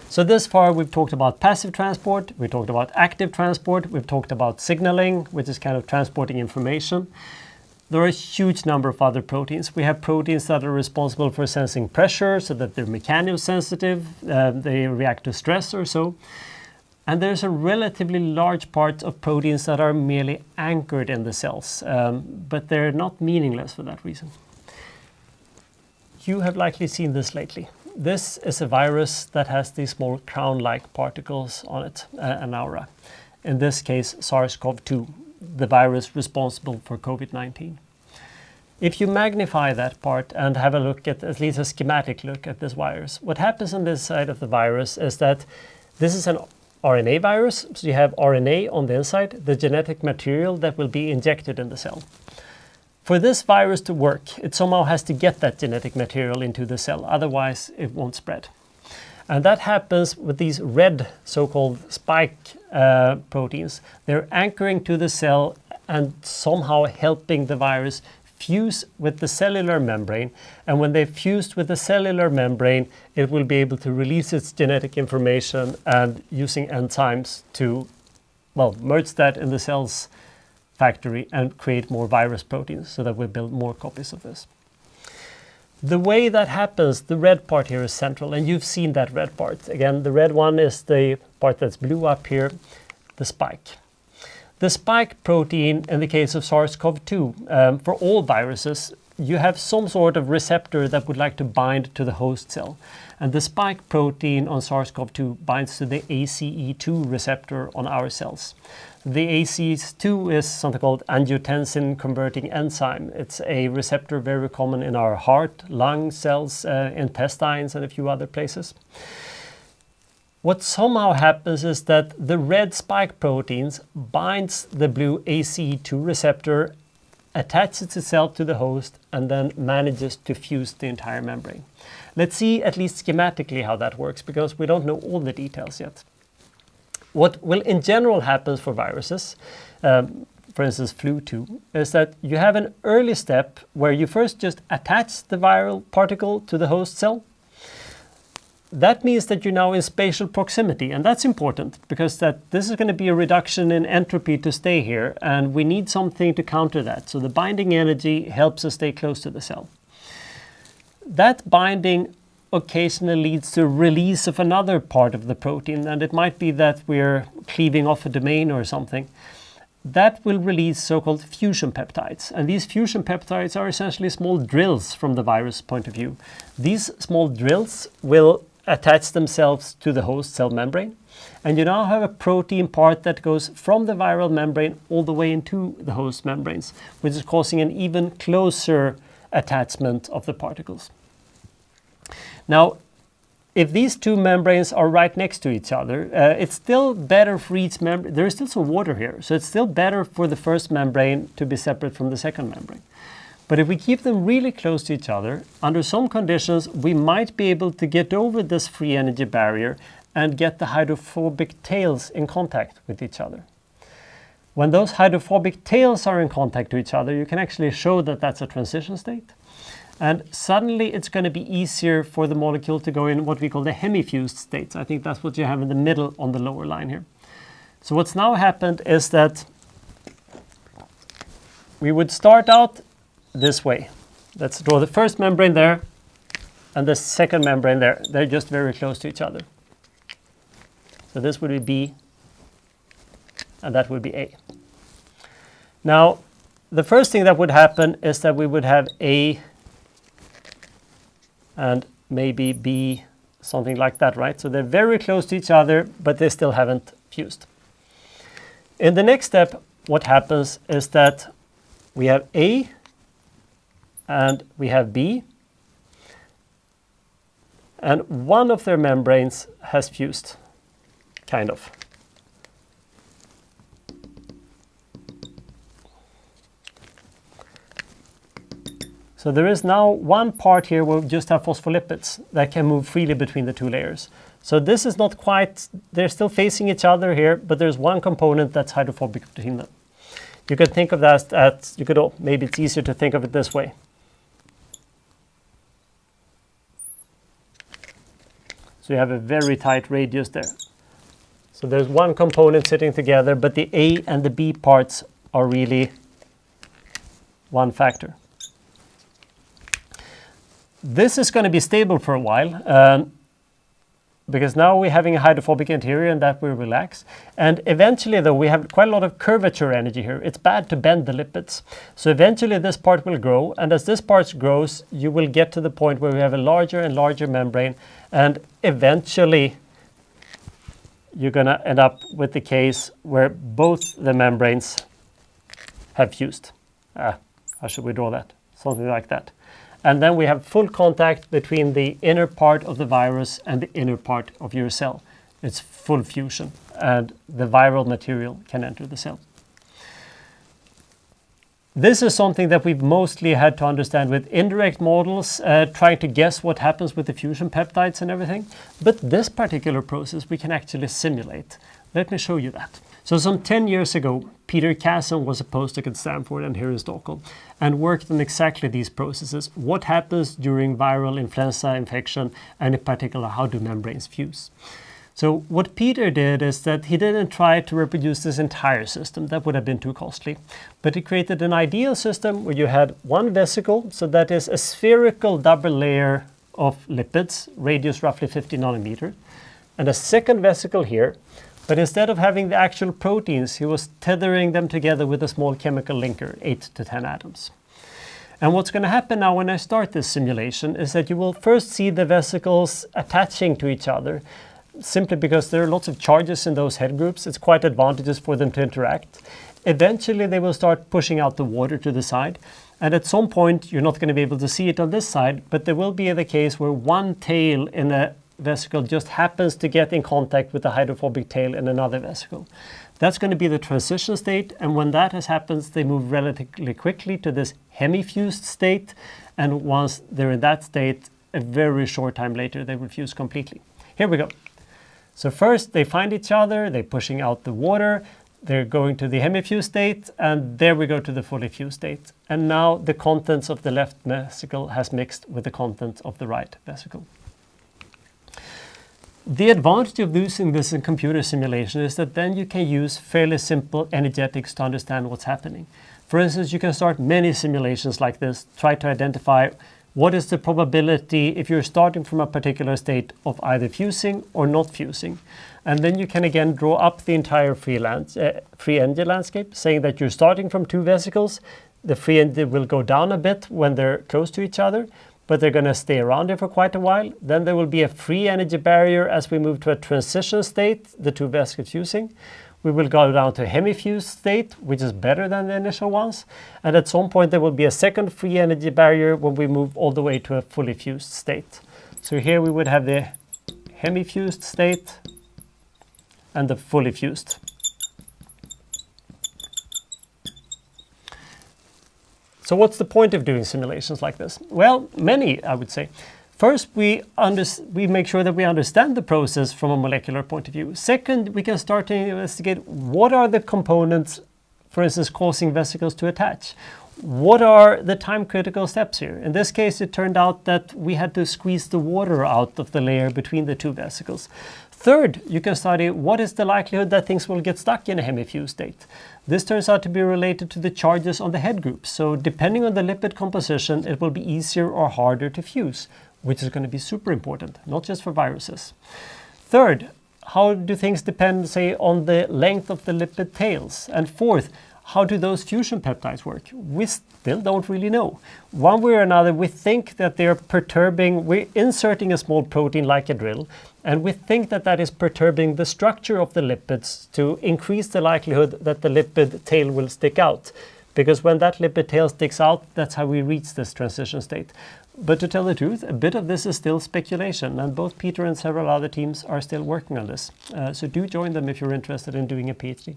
So this far we've talked about passive transport, we've talked about active transport, we've talked about signaling, which is kind of transporting information. There are a huge number of other proteins. We have proteins that are responsible for sensing pressure so that they're mechanosensitive, they react to stress or so. And there's a relatively large part of proteins that are merely anchored in the cells, but they're not meaningless for that reason. You have likely seen this lately. This is a virus that has these small crown-like particles on it, an aura. In this case, SARS-CoV-2, the virus responsible for COVID-19. If you magnify that part and have a look at least a schematic look at this virus, what happens on this side of the virus is that this is an RNA virus, so you have RNA on the inside, the genetic material that will be injected in the cell. For this virus to work, it somehow has to get that genetic material into the cell, otherwise it won't spread. And that happens with these red so-called spike proteins. They're anchoring to the cell and somehow helping the virus fuse with the cellular membrane. And when they've fused with the cellular membrane, it will be able to release its genetic information and using enzymes to, well, merge that in the cell's factory and create more virus proteins so that we build more copies of this. The way that happens, the red part here is central, and you've seen that red part. Again, the red one is the part that's blue up here, the spike. The spike protein, in the case of SARS-CoV-2, for all viruses, you have some sort of receptor that would like to bind to the host cell. And the spike protein on SARS-CoV-2 binds to the ACE2 receptor on our cells. The ACE2 is something called angiotensin converting enzyme. It's a receptor very common in our heart, lung cells, intestines, and a few other places. What somehow happens is that the red spike proteins binds the blue ACE2 receptor, attaches itself to the host, and then manages to fuse the entire membrane. Let's see at least schematically how that works, because we don't know all the details yet. What will in general happen for viruses, for instance flu-2, is that you have an early step where you first just attach the viral particle to the host cell. That means that you're now in spatial proximity, and that's important because this is going to be a reduction in entropy to stay here, and we need something to counter that. So the binding energy helps us stay close to the cell. That binding occasionally leads to release of another part of the protein, and it might be that we're cleaving off a domain or something. That will release so-called fusion peptides, and these fusion peptides are essentially small drills from the virus point of view. These small drills will attach themselves to the host cell membrane, and you now have a protein part that goes from the viral membrane all the way into the host membranes, which is causing an even closer attachment of the particles. Now, if these two membranes are right next to each other, it's still better for each membrane. There is still some water here, so it's still better for the first membrane to be separate from the second membrane. But if we keep them really close to each other, under some conditions, we might be able to get over this free energy barrier and get the hydrophobic tails in contact with each other. When those hydrophobic tails are in contact with each other, you can actually show that that's a transition state. And suddenly it's going to be easier for the molecule to go in what we call the hemifused states. I think that's what you have in the middle on the lower line here. So what's now happened is that we would start out this way. Let's draw the first membrane there and the second membrane there. They're just very close to each other. So this would be B and that would be A. Now, the first thing that would happen is that we would have A and maybe B, something like that, right? So they're very close to each other, but they still haven't fused. In the next step, what happens is that we have A and we have B, and one of their membranes has fused, kind of. So there is now one part here where we just have phospholipids that can move freely between the two layers. So this is not quite, they're still facing each other here, but there's one component that's hydrophobic between them. You could think of that as, maybe it's easier to think of it this way. So you have a very tight radius there. So there's one component sitting together, but the A and the B parts are really one factor. This is going to be stable for a while, because now we're having a hydrophobic interior and that will relax. And eventually, though, we have quite a lot of curvature energy here. It's bad to bend the lipids. So eventually this part will grow. And as this part grows, you will get to the point where we have a larger and larger membrane. And eventually, you're going to end up with the case where both the membranes have fused. How should we draw that? Something like that. And then we have full contact between the inner part of the virus and the inner part of your cell. It's full fusion, and the viral material can enter the cell. This is something that we've mostly had to understand with indirect models, trying to guess what happens with the fusion peptides and everything. But this particular process we can actually simulate. Let me show you that. So some 10 years ago, Peter Kasson was a postdoc at Stanford and here in Stockholm and worked on exactly these processes. What happens during viral influenza infection, and in particular, how do membranes fuse? So what Peter did is that he didn't try to reproduce this entire system. That would have been too costly. But he created an ideal system where you had one vesicle, so that is a spherical double layer of lipids, radius roughly 50 nanometer, and a second vesicle here. But instead of having the actual proteins, he was tethering them together with a small chemical linker, 8 to 10 atoms. And what's going to happen now when I start this simulation is that you will first see the vesicles attaching to each other, simply because there are lots of charges in those head groups. It's quite advantageous for them to interact. Eventually, they will start pushing out the water to the side. And at some point, you're not going to be able to see it on this side, but there will be the case where one tail in a vesicle just happens to get in contact with the hydrophobic tail in another vesicle. That's going to be the transition state, and when that happens, they move relatively quickly to this hemifused state, and once they're in that state, a very short time later, they will fuse completely. Here we go. So first, they find each other, they're pushing out the water, they're going to the hemifused state, and there we go to the fully fused state. And now the contents of the left vesicle has mixed with the contents of the right vesicle. The advantage of using this in computer simulation is that then you can use fairly simple energetics to understand what's happening. For instance, you can start many simulations like this, try to identify what is the probability if you're starting from a particular state of either fusing or not fusing. And then you can again draw up the entire free energy landscape, saying that you're starting from two vesicles. The free energy will go down a bit when they're close to each other, but they're going to stay around there for quite a while. Then there will be a free energy barrier as we move to a transition state, the two vesicles fusing. We will go down to a hemifused state, which is better than the initial ones. And at some point, there will be a second free energy barrier when we move all the way to a fully fused state. So here we would have the hemifused state and the fully fused. So what's the point of doing simulations like this? Well, many, I would say. First, we make sure that we understand the process from a molecular point of view. Second, we can start to investigate what are the components, for instance, causing vesicles to attach. What are the time-critical steps here? In this case, it turned out that we had to squeeze the water out of the layer between the two vesicles. Third, you can study what is the likelihood that things will get stuck in a hemifused state. This turns out to be related to the charges on the head groups. So depending on the lipid composition, it will be easier or harder to fuse, which is going to be super important, not just for viruses. Third, how do things depend, say, on the length of the lipid tails? And fourth, how do those fusion peptides work? We still don't really know. One way or another, we think that they're perturbing, we're inserting a small protein like a drill, and we think that that is perturbing the structure of the lipids to increase the likelihood that the lipid tail will stick out. Because when that lipid tail sticks out, that's how we reach this transition state. But to tell the truth, a bit of this is still speculation, and both Peter and several other teams are still working on this. So do join them if you're interested in doing a PhD.